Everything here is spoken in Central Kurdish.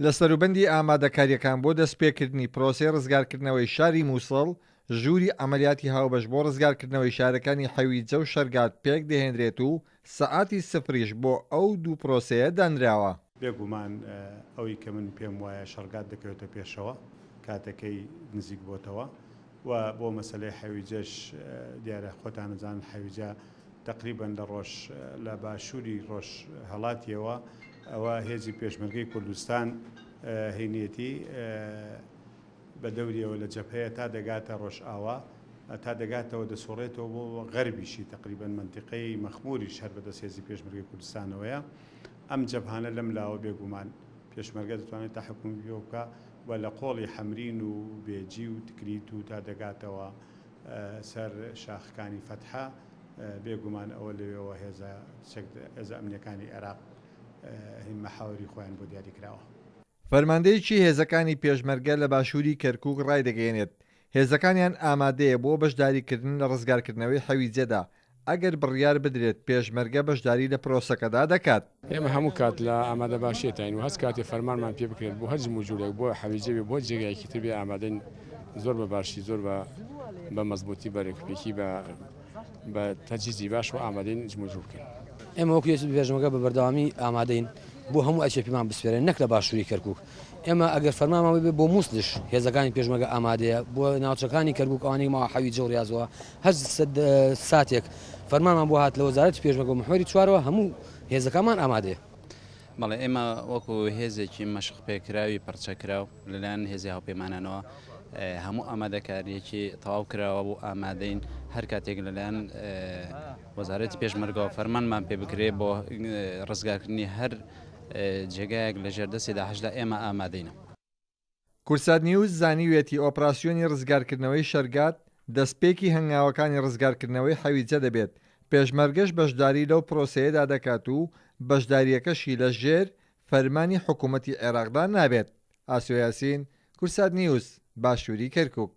لە سەروبەندی ئامادەکاریەکان بۆ دەستپێکردنی پرۆسەی ڕزگارکردنەوەی شاری مووسڵ، ژووری ئەمەلیاتی هاوبەش بۆ ڕزگارکردنەوەی شارەکانی حەویجە و شەرگات پێک دەهێنرێت و سەعاتی سفریش بۆ ئەو دوو پرۆسەیە دانراوە. بێگومان ئەوەی کە من پێم وایە شەرگات دەکەوێتە پێشەوە کاتەکەی نزیک بۆتەوە و بۆ مەسلەی حەویجەش دیارە خۆتانەزان حەویجە تقریبا لە ڕۆژ لە باشووری ڕۆژ هەڵاتیەوە ئەوە هێزی پێشمەرگەی کوردستان هێنیەتی بە دەوریەوە لە جەبهەیە تا دەگاتە ڕۆژ ئاوا تا دەگاتەوە دەسۆڕێتەوە بۆ غەربیشی تقریبا منتیقەی مەخموریش هەر بەدەست هێزی پێشمەرگەی کوردستانەوەیە. ئەم جەبهانە لەم لاوە بێگومان پێشمەرگە دەتوانێت تا حکومی پێ بکە و لە قۆڵی حەمرین و بێجی و تکریت و تا دەگاتەوە سەر شاخەکانی فەتحە بێگومان ئەوە لەوێەوە هێزە ئەمنیەکانی عێراق مەحاوری خۆیان بۆ دیاریکراوە. فەرماندەیەکی هێزەکانی پێشمەرگە لە باشووری کەرکووک ڕایدەگەێنێت هێزەکانیان ئامادەیە بۆ بەشداریکردن لە ڕزگارکردنەوەی حەویجەدا ئەگەر بڕیار بدرێت پێشمەرگە بەشداری لە پرۆسەکەدا دەکات. ئێمە هەموو کات لە ئامادە باشێتین و هەست کاتی فەرمانمان پێ بکرێت بۆ هەرج موجودێک بۆ حەویجەبێ بۆ جێگایکی تر بێ ئامادەین زۆر بە باشی زۆر بە مەزبوطی بەرەکپێکی بە تەجهیزی باش و ئامادەین جموجور بکەین. ئێمە وەکو پێشمەرگە بە بەردەوامی ئامادەین بۆ هەموو ئەچێپیمان بسپێرن نەک لە باشووری کەرکووک. ئێمە ئەگەر فەرمانمان بێ بۆ مووسڵش هێزەکانی پێشمەرگە ئامادەیە بۆ ناوچەکانی کەرکووک ئەوانەی ماوە حەویجە و ڕاستەوە هەر ساتێک فەرمانمان بۆ هات لە وەزارەتی پێشمەرگە و محوەری چوارەوە هەموو هێزەکانمان ئامادەیە. بەڵێ ئێمە وەکو هێزێکی مەشق پێکراوی پەرچەکراو لەلایەن هێزی هاوپەیمانانەوە هەموو ئامادەکاریەکی تەواو کراوە بۆ ئامادەین هەر کاتێک لەلایەن وەزارەتی پێشمەرگەوە فەرمانمان پێ بکرێت بۆ ڕزگارکردنی هەر جێگایەک لە ژێردەستی داعشدا ئێمە ئامادەینە. کورسات نیوز زانیوێتی ئۆپراسیۆنی ڕزگارکردنەوەی شەرگات دەستپێکی هەنگاوەکانی ڕزگارکردنەوەی حەویجە دەبێت. پێشمەرگەش بەشداری لەو پرۆسەیەدا دەکات و بەشداریەکەشی لە ژێر فەرمانی حکوومەتی عێراقدا نابێت. ئاسۆ یاسین، کورسات نیوز، باشووری کەرکووک.